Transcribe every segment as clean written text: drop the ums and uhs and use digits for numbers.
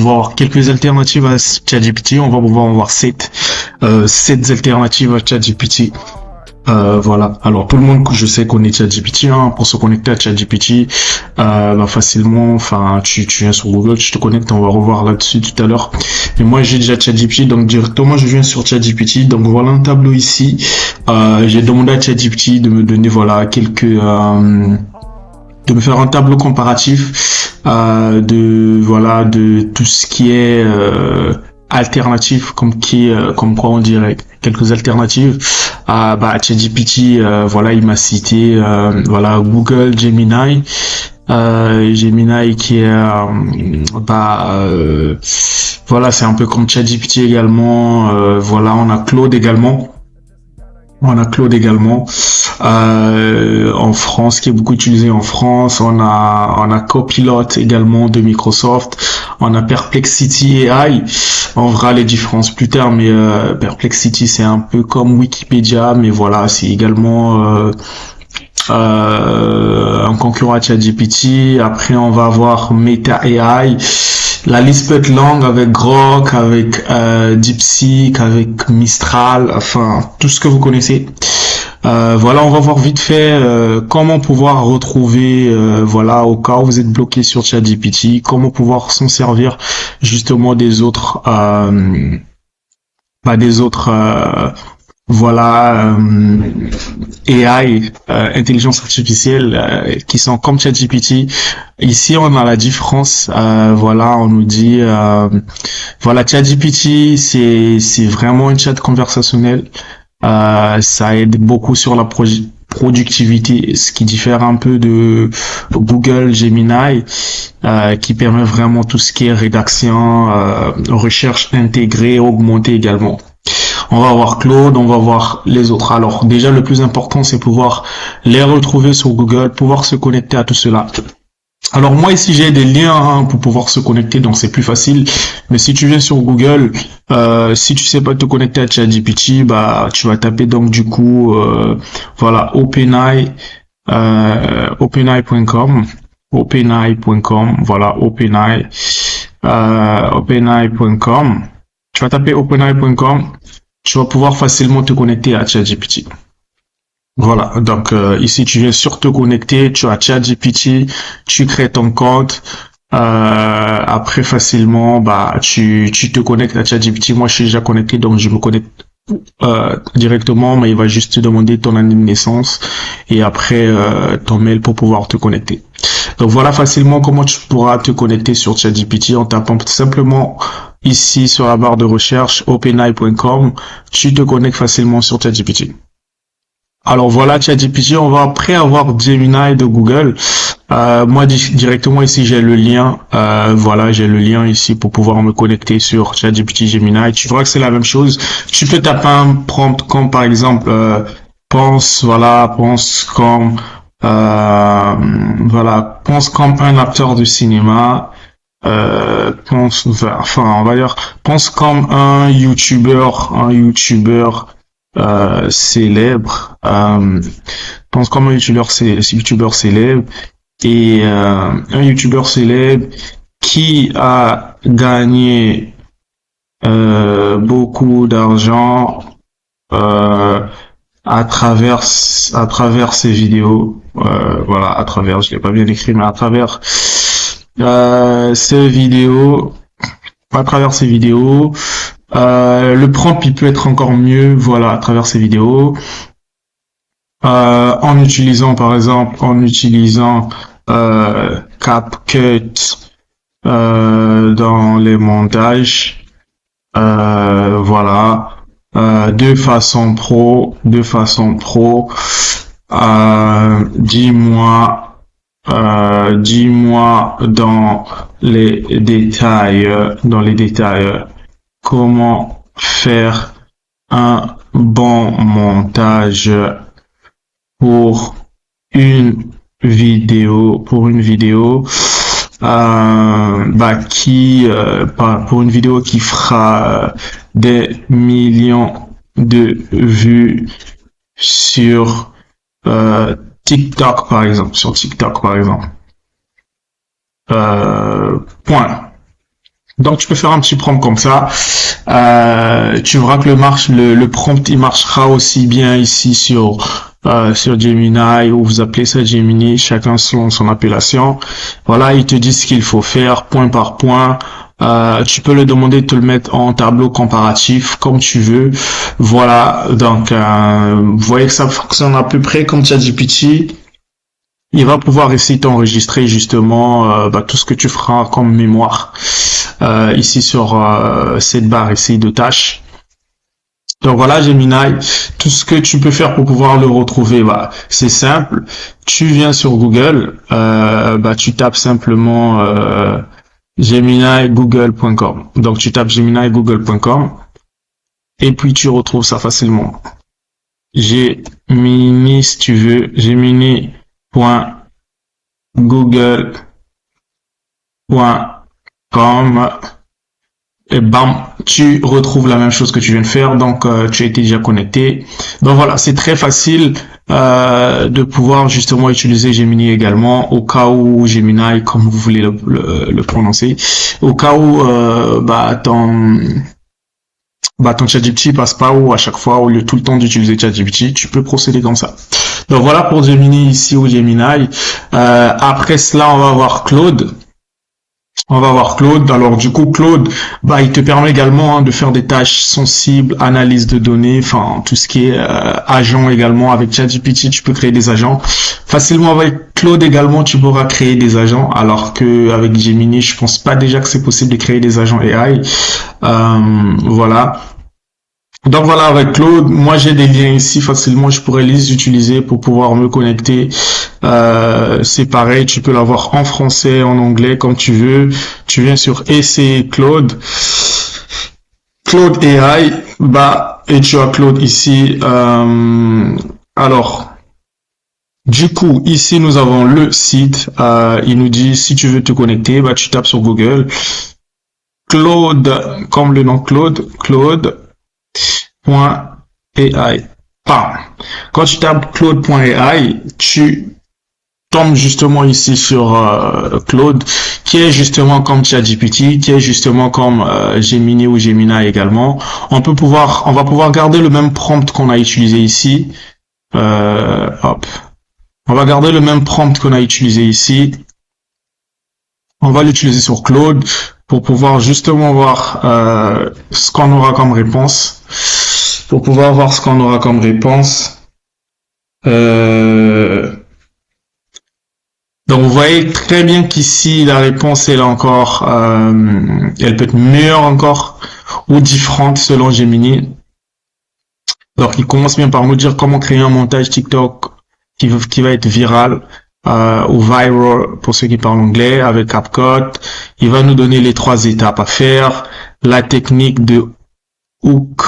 voir quelques alternatives à ChatGPT. On va pouvoir voir sept alternatives à ChatGPT. Voilà. Alors tout le monde, je sais, connaît ChatGPT. Hein. Pour se connecter à ChatGPT, facilement. Enfin, tu viens sur Google, tu te connectes. On va revoir là-dessus tout à l'heure. Mais moi, j'ai déjà ChatGPT, donc directement, je viens sur ChatGPT. Donc voilà un tableau ici. J'ai demandé à ChatGPT de me donner de me faire un tableau comparatif de tout ce qui est alternatif, comme quoi on dirait quelques alternatives. ChatGPT, il m'a cité Google Gemini. Gemini qui est c'est un peu comme ChatGPT également. On a Claude également. En France, qui est beaucoup utilisé en France. On a Copilot également de Microsoft. On a Perplexity AI. On verra les différences plus tard, mais Perplexity, c'est un peu comme Wikipédia, mais voilà, c'est également un concurrent à ChatGPT. Après, on va avoir Meta AI. La liste peut être longue avec Grok, avec DeepSeek, avec Mistral, enfin tout ce que vous connaissez. On va voir vite fait comment pouvoir retrouver, au cas où vous êtes bloqué sur ChatGPT, comment pouvoir s'en servir justement des autres, AI, intelligence artificielle, qui sont comme ChatGPT. Ici, on a la différence. On nous dit, ChatGPT, c'est vraiment une chat conversationnelle. Ça aide beaucoup sur la productivité, ce qui diffère un peu de Google Gemini, qui permet vraiment tout ce qui est rédaction, recherche intégrée, augmentée également. On va voir Claude, on va voir les autres. Alors déjà, le plus important, c'est pouvoir les retrouver sur Google, pouvoir se connecter à tout cela. Alors moi ici j'ai des liens pour pouvoir se connecter, donc c'est plus facile. Mais si tu viens sur Google, si tu sais pas te connecter à ChatGPT, tu vas taper donc du coup openai.com, openai.com. Tu vas taper openai.com, tu vas pouvoir facilement te connecter à ChatGPT. Voilà, donc ici tu viens sur te connecter, tu as ChatGPT, tu crées ton compte, après facilement tu te connectes à ChatGPT. Moi je suis déjà connecté, donc je me connecte directement, mais il va juste te demander ton année de naissance et après ton mail pour pouvoir te connecter. Donc voilà facilement comment tu pourras te connecter sur ChatGPT en tapant simplement ici sur la barre de recherche openai.com, tu te connectes facilement sur ChatGPT. Alors voilà ChatGPT, on va après avoir Gemini de Google. Moi directement ici j'ai le lien, j'ai le lien ici pour pouvoir me connecter sur ChatGPT Gemini. Tu verras que c'est la même chose. Tu peux taper un prompt comme par exemple pense comme un acteur de cinéma. Pense comme un youtubeur célèbre. Pense comme un youtubeur célèbre et un youtubeur célèbre qui a gagné beaucoup d'argent à travers ses vidéos. Je l'ai pas bien écrit, mais à travers ses vidéos. Le prompt il peut être encore mieux, à travers ces vidéos. En utilisant CapCut dans les montages. De façon pro. Dis-moi dans les détails comment faire un bon montage pour une vidéo pour une vidéo qui fera des millions de vues sur TikTok par exemple. Point. Donc, tu peux faire un petit prompt comme ça. Tu verras que le prompt, il marchera aussi bien ici sur Gemini, ou vous appelez ça Gemini, chacun selon son appellation. Voilà, il te dit ce qu'il faut faire, point par point. Tu peux le demander de te le mettre en tableau comparatif, comme tu veux. Voilà, donc vous voyez que ça fonctionne à peu près comme ChatGPT. Il va pouvoir essayer d'enregistrer justement tout ce que tu feras comme mémoire ici sur cette barre ici de tâches. Donc voilà Gemini, tout ce que tu peux faire pour pouvoir le retrouver, c'est simple. Tu viens sur Google, tu tapes simplement gemini-google.com. Donc tu tapes gemini-google.com et puis tu retrouves ça facilement. Gemini, si tu veux, gemini.google.com. Et bam, tu retrouves la même chose que tu viens de faire, donc tu as été déjà connecté. Donc voilà, c'est très facile de pouvoir justement utiliser Gemini également, au cas où Gemini, comme vous voulez le prononcer, au cas où ton ChatGPT passe pas, ou à chaque fois, au lieu tout le temps d'utiliser ChatGPT, tu peux procéder comme ça. Donc voilà pour Gemini ici ou Gemini. Après cela, on va avoir Claude. Alors du coup, Claude, il te permet également de faire des tâches sensibles, analyse de données, enfin tout ce qui est agent également. Avec ChatGPT, tu peux créer des agents facilement. Avec Claude également, tu pourras créer des agents, alors que avec Gemini, je pense pas déjà que c'est possible de créer des agents AI. Voilà. Donc voilà, avec Claude, moi j'ai des liens ici facilement, je pourrais les utiliser pour pouvoir me connecter. C'est pareil, tu peux l'avoir en français, en anglais, comme tu veux. Tu viens sur essayer Claude AI, et tu as Claude ici. Alors, du coup, ici nous avons le site. Il nous dit si tu veux te connecter, tu tapes sur Google Claude, comme le nom Claude. Claude.ai. Quand tu tapes Claude.ai, tu tombes justement ici sur Claude, qui est justement comme ChatGPT, qui est justement comme Gemini ou Gemini également. On va pouvoir garder le même prompt qu'on a utilisé ici. On va garder le même prompt qu'on a utilisé ici. On va l'utiliser sur Claude pour pouvoir justement voir ce qu'on aura comme réponse. Donc vous voyez très bien qu'ici la réponse elle peut être meilleure encore ou différente selon Gemini. Donc il commence bien par nous dire comment créer un montage TikTok qui va être viral ou viral pour ceux qui parlent anglais avec CapCut. Il va nous donner les 3 étapes à faire, la technique de hook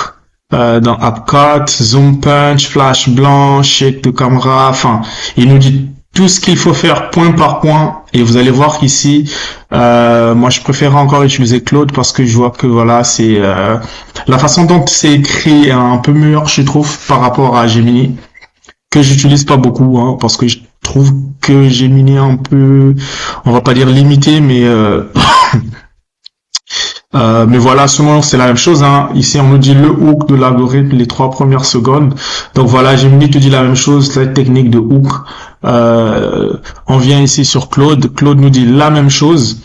dans CapCut, zoom punch, flash blanc, shake de caméra, enfin il nous dit tout ce qu'il faut faire point par point, et vous allez voir qu'ici moi je préfère encore utiliser Claude parce que je vois que voilà, c'est la façon dont c'est écrit est un peu meilleur, je trouve, par rapport à Gemini, que j'utilise pas beaucoup, parce que je trouve que Gemini est un peu, on va pas dire limité, mais mais voilà, souvent c'est la même chose. Ici, on nous dit le hook de l'algorithme, les 3 premières secondes. Donc voilà, Gemini te dit la même chose, la technique de hook. On vient ici sur Claude. Claude nous dit la même chose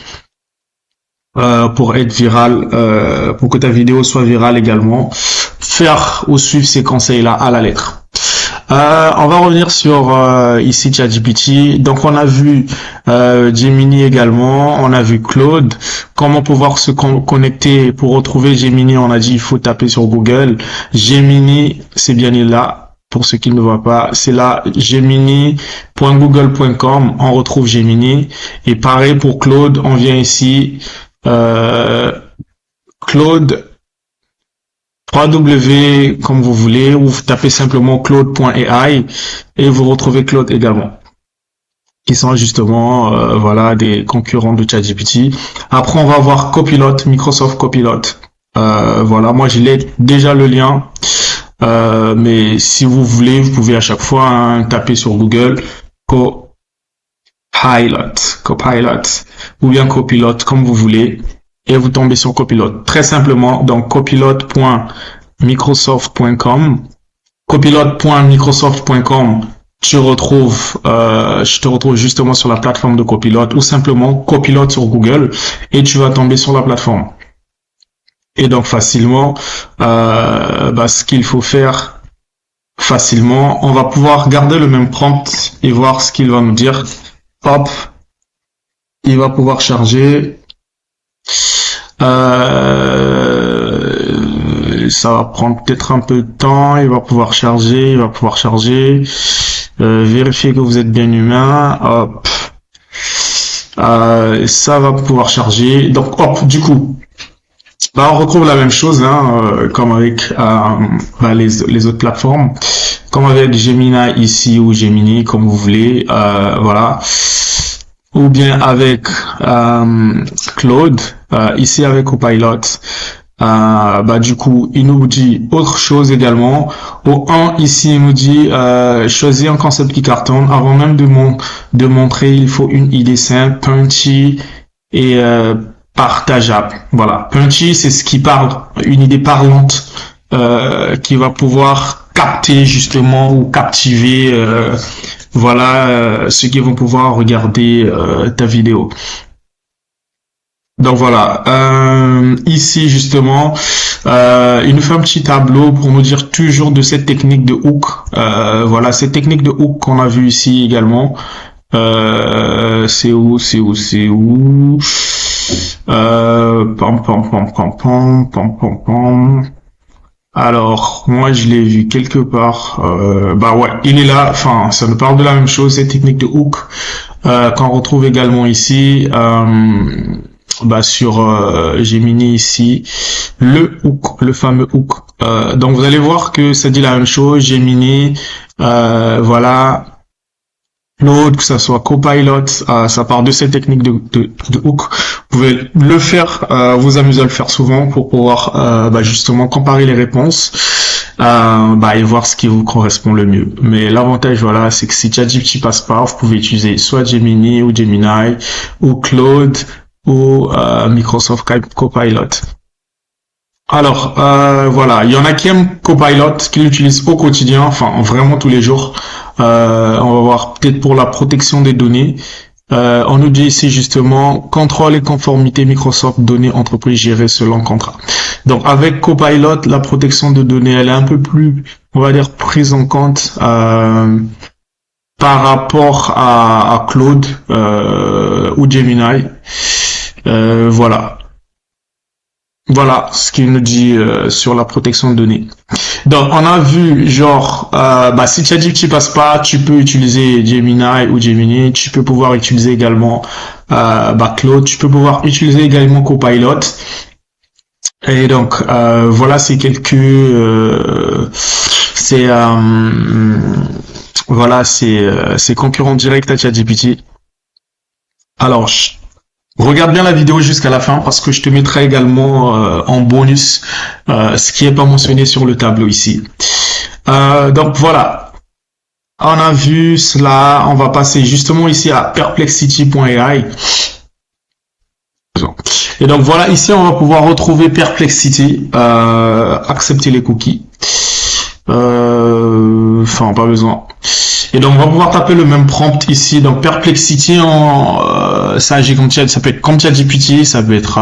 pour être viral, pour que ta vidéo soit virale également. Faire ou suivre ces conseils-là à la lettre. On va revenir sur ici ChatGPT. Donc on a vu Gemini également, on a vu Claude. Comment pouvoir se connecter pour retrouver Gemini? On a dit il faut taper sur Google. Gemini, c'est bien là. Pour ceux qui ne voient pas, c'est là gemini.google.com. On retrouve Gemini. Et pareil pour Claude, on vient ici Claude www comme vous voulez, ou vous tapez simplement claude.ai et vous retrouvez Claude également, qui sont justement voilà, des concurrents de ChatGPT. Après on va voir Copilot, Microsoft Copilot. Voilà, moi j'ai déjà le lien, mais si vous voulez, vous pouvez à chaque fois taper sur Google Copilot ou bien Copilot, comme vous voulez. et vous tombez sur Copilot. Très simplement, donc copilot.microsoft.com. Copilot.microsoft.com, je te retrouve justement sur la plateforme de Copilot, ou simplement Copilot sur Google, et tu vas tomber sur la plateforme. Et donc facilement, ce qu'il faut faire facilement, on va pouvoir garder le même prompt et voir ce qu'il va nous dire. Hop, il va pouvoir charger. Ça va prendre peut-être un peu de temps. Il va pouvoir charger. Vérifier que vous êtes bien humain. Hop, ça va pouvoir charger. Donc hop, du coup, on retrouve la même chose, comme avec les autres plateformes, comme avec Gemini ici, ou Gemini, comme vous voulez, voilà, ou bien avec Claude, ici avec Copilot. Du coup, il nous dit autre chose également. Au 1, ici, il nous dit choisis un concept qui cartonne. Avant même de montrer, il faut une idée simple, punchy et partageable. Voilà, punchy, c'est ce qui parle, une idée parlante qui va pouvoir capter justement ou captiver ceux qui vont pouvoir regarder ta vidéo. Donc voilà, ici justement, il nous fait un petit tableau pour nous dire toujours de cette technique de hook. Voilà, cette technique de hook qu'on a vu ici également. C'est où Alors, moi je l'ai vu quelque part. Il est là. Enfin, ça nous parle de la même chose, cette technique de hook qu'on retrouve également ici. Sur Gemini ici, le hook, le fameux hook. Donc vous allez voir que ça dit la même chose. Gemini, voilà. L'autre, que ça soit Copilot, ça part de cette technique de hook. Vous pouvez le faire, vous amuser à le faire souvent pour pouvoir justement comparer les réponses et voir ce qui vous correspond le mieux. Mais l'avantage, voilà, c'est que si ChatGPT passe pas, vous pouvez utiliser soit Gemini ou Gemini ou Claude ou Microsoft Copilot. Alors, voilà, il y en a qui aiment Copilot, qui l'utilisent au quotidien, enfin vraiment tous les jours. On va voir peut-être pour la protection des données. On nous dit ici justement contrôle et conformité Microsoft données entreprises gérées selon contrat. Donc avec Copilot, la protection de données, elle est un peu plus, on va dire, prise en compte par rapport à Claude ou Gemini. Voilà ce qu'il nous dit sur la protection de données. Donc on a vu genre si ChatGPT passe pas, tu peux utiliser Gemini ou Gemini, tu peux pouvoir utiliser également Claude, tu peux pouvoir utiliser également Copilot. Et donc voilà, c'est c'est concurrent direct à ChatGPT. Alors regarde bien la vidéo jusqu'à la fin parce que je te mettrai également en bonus ce qui est pas mentionné sur le tableau ici. Donc voilà, on a vu cela. On va passer justement ici à perplexity.ai. Et donc voilà, ici on va pouvoir retrouver Perplexity, accepter les cookies. Pas besoin. Et donc on va pouvoir taper le même prompt ici. Donc Perplexity ça peut être comme ChatGPT, ça peut être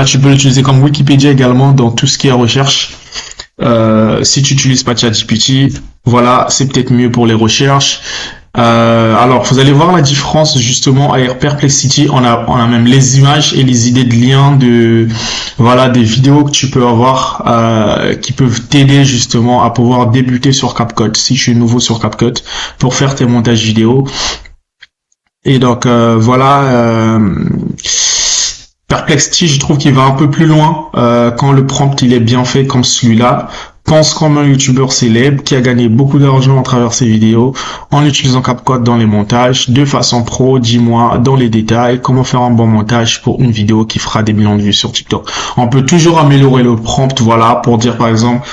tu peux l'utiliser comme Wikipédia également dans tout ce qui est recherche. Si tu n'utilises pas ChatGPT, voilà, c'est peut-être mieux pour les recherches. Alors vous allez voir la différence justement avec Perplexity. On a même les images et les idées de liens des vidéos que tu peux avoir qui peuvent t'aider justement à pouvoir débuter sur CapCut si tu es nouveau sur CapCut pour faire tes montages vidéo. Et donc Perplexity, je trouve qu'il va un peu plus loin quand le prompt il est bien fait comme celui-là. Pense comme un youtubeur célèbre qui a gagné beaucoup d'argent à travers ses vidéos en utilisant CapCut dans les montages de façon pro. Dis-moi dans les détails comment faire un bon montage pour une vidéo qui fera des millions de vues sur TikTok. On peut toujours améliorer le prompt, voilà, pour dire par exemple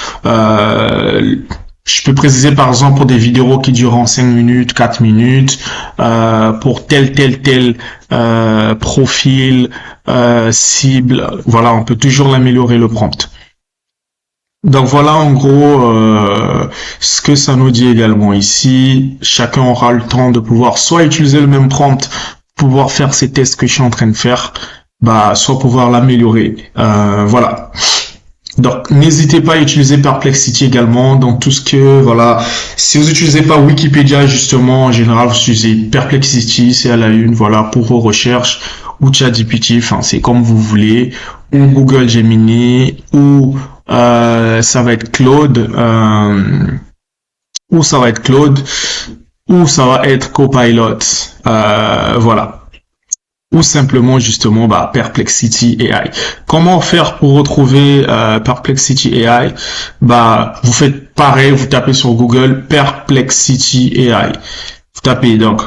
Je peux préciser par exemple pour des vidéos qui durent 5 minutes, 4 minutes, pour tel profil, cible. Voilà, on peut toujours l'améliorer le prompt. Donc voilà en gros ce que ça nous dit également ici. Chacun aura le temps de pouvoir soit utiliser le même prompt, pouvoir faire ces tests que je suis en train de faire, soit pouvoir l'améliorer. Voilà. Donc n'hésitez pas à utiliser Perplexity également. Donc tout ce que voilà, si vous n'utilisez pas Wikipédia justement, en général vous utilisez Perplexity, c'est à la une, voilà, pour vos recherches, ou ChatGPT, enfin c'est comme vous voulez, ou Google Gemini, ou ça va être Claude, ou ça va être Copilot, voilà. Ou simplement justement Perplexity AI. Comment faire pour retrouver Perplexity AI? Vous faites pareil, vous tapez sur Google Perplexity AI. Vous tapez donc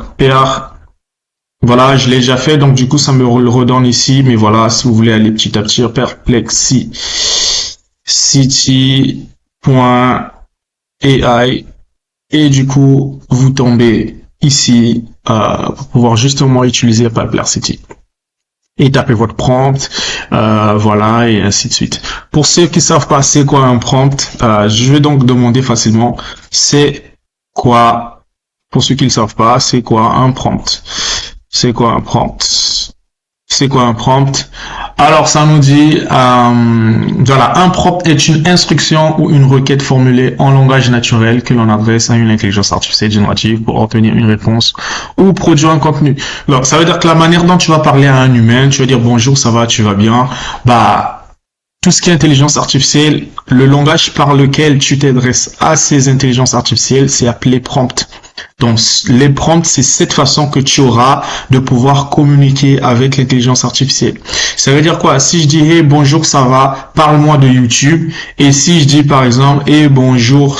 voilà, je l'ai déjà fait, donc du coup ça me le redonne ici, mais voilà, si vous voulez aller petit à petit, Perplexity.ai, et du coup vous tombez ici pour pouvoir justement utiliser Perplexity et taper votre prompt, voilà, et ainsi de suite. Pour ceux qui savent pas c'est quoi un prompt, je vais donc demander facilement pour ceux qui ne savent pas, c'est quoi un prompt. Alors ça nous dit voilà, un prompt est une instruction ou une requête formulée en langage naturel que l'on adresse à une intelligence artificielle générative pour obtenir une réponse ou produire un contenu. Alors ça veut dire que la manière dont tu vas parler à un humain, tu vas dire bonjour, ça va, tu vas bien, tout ce qui est intelligence artificielle, le langage par lequel tu t'adresses à ces intelligences artificielles, c'est appelé prompt. Donc, les prompts, c'est cette façon que tu auras de pouvoir communiquer avec l'intelligence artificielle. Ça veut dire quoi? Si je dis, hey, bonjour, ça va, parle-moi de YouTube. Et si je dis, par exemple, hey, bonjour,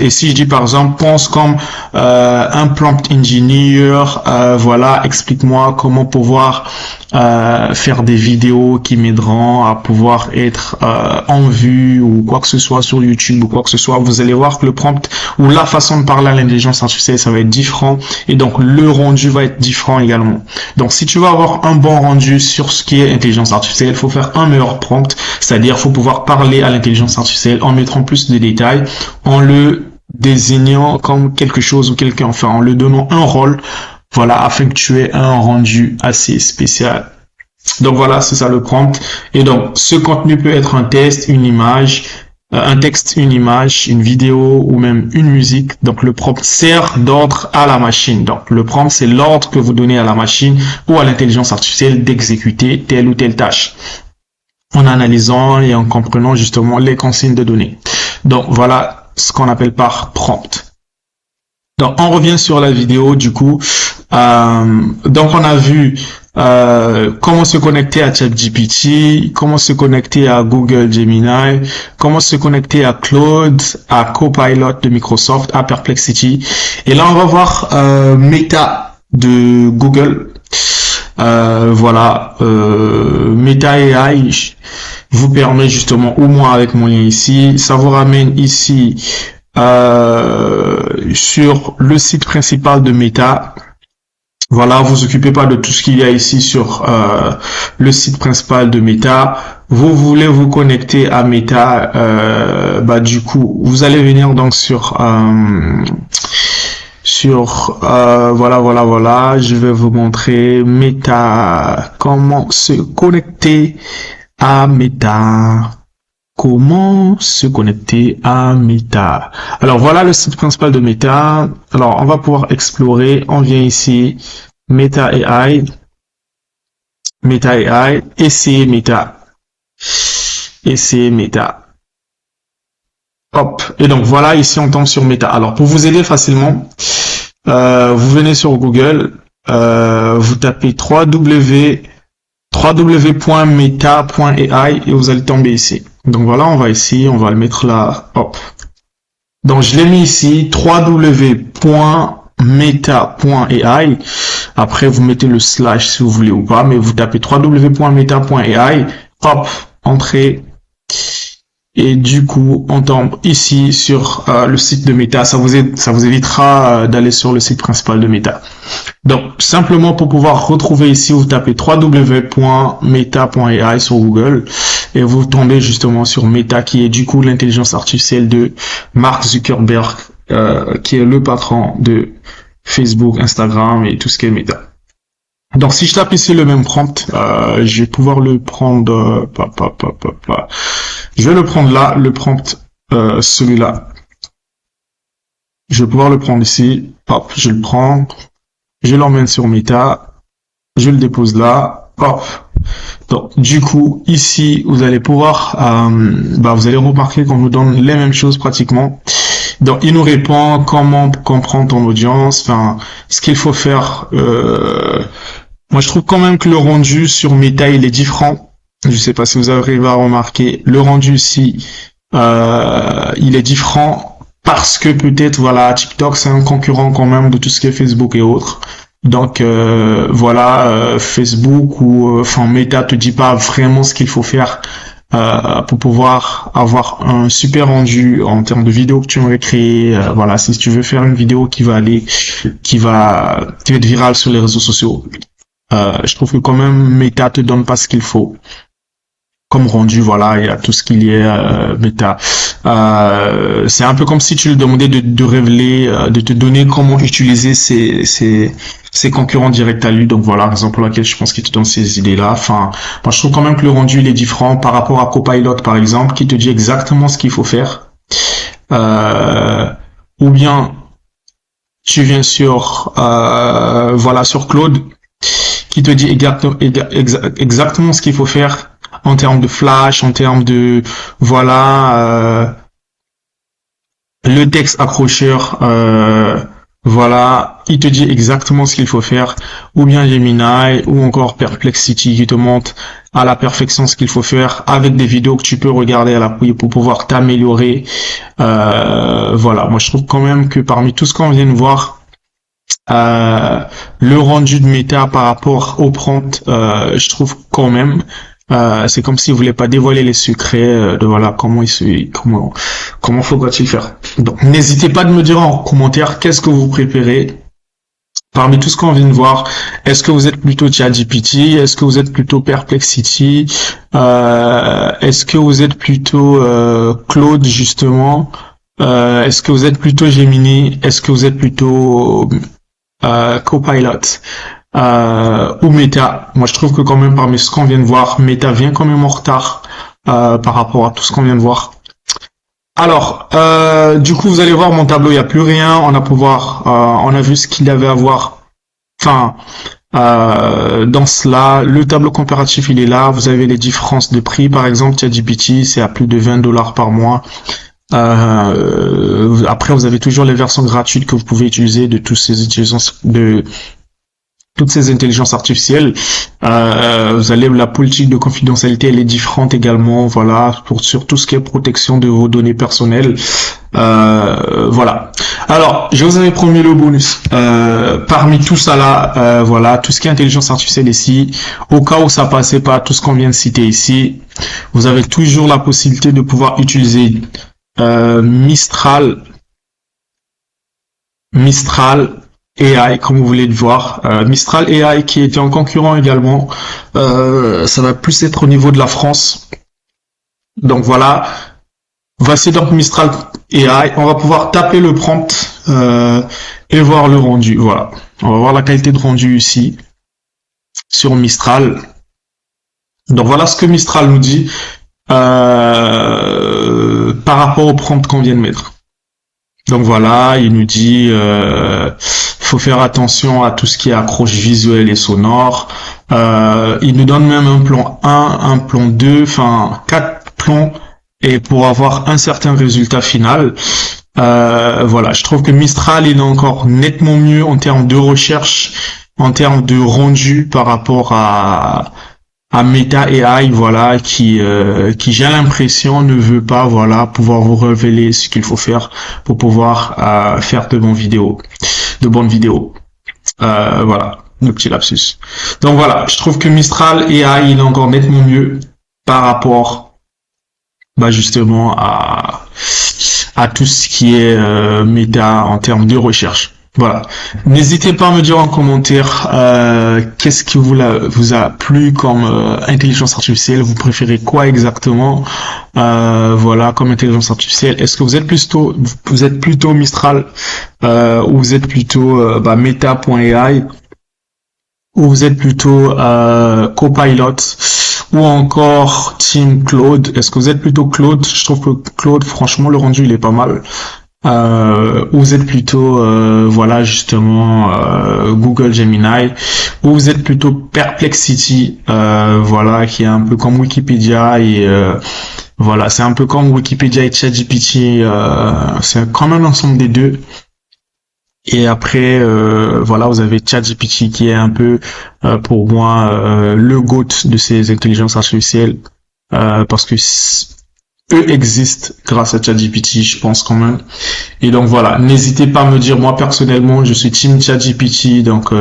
et si je dis, par exemple, pense comme un prompt engineer, voilà, explique-moi comment pouvoir faire des vidéos qui m'aideront à pouvoir être en vue ou quoi que ce soit sur YouTube ou quoi que ce soit. Vous allez voir que le prompt ou la façon de parler à l'intelligence artificielle, ça va être différent, et donc le rendu va être différent également. Donc si tu veux avoir un bon rendu sur ce qui est intelligence artificielle, il faut faire un meilleur prompt, c'est-à-dire il faut pouvoir parler à l'intelligence artificielle en mettant plus de détails, en le désignant comme quelque chose ou quelqu'un, enfin en le donnant un rôle, voilà, afin que tu aies un rendu assez spécial. Donc voilà, c'est ça le prompt. Et donc ce contenu peut être un test, une image, un texte, une image, une vidéo ou même une musique. Donc le prompt sert d'ordre à la machine. Donc le prompt, c'est l'ordre que vous donnez à la machine ou à l'intelligence artificielle d'exécuter telle ou telle tâche, en analysant et en comprenant justement les consignes de données. Donc voilà ce qu'on appelle par prompt. Donc on revient sur la vidéo du coup. Donc on a vu comment se connecter à ChatGPT, comment se connecter à Google Gemini, comment se connecter à Claude, à Copilot de Microsoft, à Perplexity. Et là on va voir Meta de Google. Voilà, Meta AI vous permet justement, ou moi avec mon lien ici, ça vous ramène ici sur le site principal de Meta. Voilà, vous occupez pas de tout ce qu'il y a ici sur le site principal de Meta. Vous voulez vous connecter à Meta, du coup, vous allez venir donc sur voilà, je vais vous montrer Meta, comment se connecter à Meta. Comment se connecter à Meta? Alors voilà le site principal de Meta. Alors on va pouvoir explorer. On vient ici, Meta AI, essayer Meta. Hop. Et donc voilà, ici on tombe sur Meta. Alors pour vous aider facilement, vous venez sur Google, vous tapez www.meta.ai et vous allez tomber ici. Donc voilà, on va ici, on va le mettre là, hop. Donc je l'ai mis ici, www.meta.ai. Après vous mettez le slash si vous voulez ou pas, mais vous tapez www.meta.ai, hop, entrée. Et du coup, on tombe ici sur le site de Meta. Ça vous évitera d'aller sur le site principal de Meta. Donc, simplement pour pouvoir retrouver ici, vous tapez www.meta.ai sur Google et vous tombez justement sur Meta, qui est du coup l'intelligence artificielle de Mark Zuckerberg, qui est le patron de Facebook, Instagram et tout ce qui est Meta. Donc, si je tape ici le même prompt, je vais pouvoir le prendre. Je vais le prendre là, le prompt, celui-là. Je vais pouvoir le prendre ici. Hop, je le prends. Je l'emmène sur Meta. Je le dépose là. Hop. Donc, du coup, ici, vous allez pouvoir, vous allez remarquer qu'on nous donne les mêmes choses pratiquement. Donc, il nous répond comment comprendre ton audience, enfin, ce qu'il faut faire. Moi, je trouve quand même que le rendu sur Meta, il est différent. Je sais pas si vous arrivez à remarquer. Le rendu ici, il est différent parce que peut-être, voilà, TikTok, c'est un concurrent quand même de tout ce qui est Facebook et autres. Donc, Facebook ou, Meta te dit pas vraiment ce qu'il faut faire pour pouvoir avoir un super rendu en termes de vidéo que tu aimerais créer. Voilà, si tu veux faire une vidéo qui va être virale sur les réseaux sociaux. Je trouve que quand même Meta te donne pas ce qu'il faut comme rendu. Voilà, il y a tout ce qu'il y a Meta. C'est un peu comme si tu lui demandais de révéler, de te donner comment utiliser ses concurrents directs à lui. Donc voilà, raison pour laquelle je pense qu'il te donne ces idées-là. Enfin, moi je trouve quand même que le rendu il est différent par rapport à Copilot par exemple, qui te dit exactement ce qu'il faut faire. Ou bien tu viens sur sur Claude, qui te dit exactement ce qu'il faut faire en termes de flash, en termes de le texte accrocheur, il te dit exactement ce qu'il faut faire. Ou bien Gemini ou encore Perplexity qui te montre à la perfection ce qu'il faut faire avec des vidéos que tu peux regarder à l'appui pour pouvoir t'améliorer. Moi je trouve quand même que parmi tout ce qu'on vient de voir, le rendu de Meta par rapport au prompt, je trouve quand même, c'est comme s'il voulait pas dévoiler les secrets de comment faudra-t-il faire. Donc n'hésitez pas de me dire en commentaire qu'est-ce que vous préférez parmi tout ce qu'on vient de voir. Est-ce que vous êtes plutôt ChatGPT? Est-ce que vous êtes plutôt Perplexity? Est-ce que vous êtes plutôt Claude justement? Est-ce que vous êtes plutôt Gemini? Est-ce que vous êtes plutôt Copilot ou Meta? Moi je trouve que quand même parmi ce qu'on vient de voir, Meta vient quand même en retard par rapport à tout ce qu'on vient de voir. Alors du coup vous allez voir mon tableau, il n'y a plus rien. On a vu ce qu'il y avait à voir. Dans cela, le tableau comparatif il est là. Vous avez les différences de prix. Par exemple, ChatGPT c'est à plus de $20 par mois. Après, vous avez toujours les versions gratuites que vous pouvez utiliser de toutes ces intelligences artificielles. Vous avez la politique de confidentialité, elle est différente également. Voilà, sur tout ce qui est protection de vos données personnelles. Alors, je vous avais promis le bonus. Parmi tout ça là, tout ce qui est intelligence artificielle ici, au cas où ça passait pas, tout ce qu'on vient de citer ici, vous avez toujours la possibilité de pouvoir utiliser Mistral AI, comme vous voulez le voir. Mistral AI qui était un concurrent également. Ça va plus être au niveau de la France. Donc voilà. Voici donc Mistral AI. On va pouvoir taper le prompt et voir le rendu. Voilà. On va voir la qualité de rendu ici sur Mistral. Donc voilà ce que Mistral nous dit. Par rapport au prompt qu'on vient de mettre. Donc voilà, il nous dit faut faire attention à tout ce qui est accroche visuelle et sonore. Il nous donne même un plan 1, un plan 2, 4 plans et pour avoir un certain résultat final. Je trouve que Mistral il est encore nettement mieux en termes de recherche, en termes de rendu par rapport à Meta AI, qui j'ai l'impression ne veut pas, pouvoir vous révéler ce qu'il faut faire pour pouvoir faire de bonnes vidéos. Le petit lapsus. Donc voilà, je trouve que Mistral AI, il est encore nettement mieux par rapport bah justement à tout ce qui est méta en termes de recherche. Voilà. N'hésitez pas à me dire en commentaire qu'est-ce qui vous a plu comme intelligence artificielle. Vous préférez quoi exactement voilà, comme intelligence artificielle. Est-ce que vous êtes plutôt Mistral ou vous êtes plutôt Meta.ai ou vous êtes plutôt Copilot ou encore Team Claude. Est-ce que vous êtes plutôt Claude? Je trouve que Claude, franchement, le rendu il est pas mal. Ou vous êtes plutôt voilà justement Google Gemini, ou vous êtes plutôt Perplexity, voilà, qui est un peu comme Wikipédia et voilà, c'est un peu comme Wikipédia et ChatGPT, c'est quand même l'ensemble des deux. Et après, voilà, vous avez ChatGPT qui est un peu, pour moi, le GOAT de ces intelligences artificielles, parce que eux existent grâce à ChatGPT, je pense quand même. Et donc voilà, n'hésitez pas à me dire, moi personnellement, je suis team ChatGPT, donc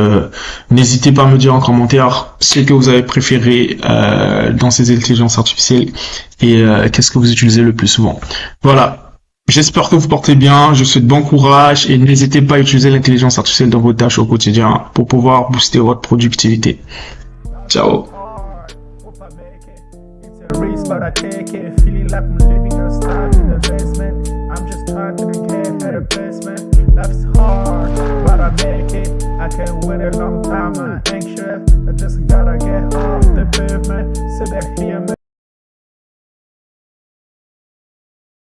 n'hésitez pas à me dire en commentaire ce que vous avez préféré dans ces intelligences artificielles et qu'est-ce que vous utilisez le plus souvent. Voilà. J'espère que vous portez bien, je vous souhaite bon courage et n'hésitez pas à utiliser l'intelligence artificielle dans vos tâches au quotidien pour pouvoir booster votre productivité. Ciao. Race, but I take it. Feeling like I'm living or stuck in the basement. I'm just trying to get out of basement. Life's hard, but I make it. I can't wait a long time. I'm anxious. I just gotta get off the pavement so they hear me.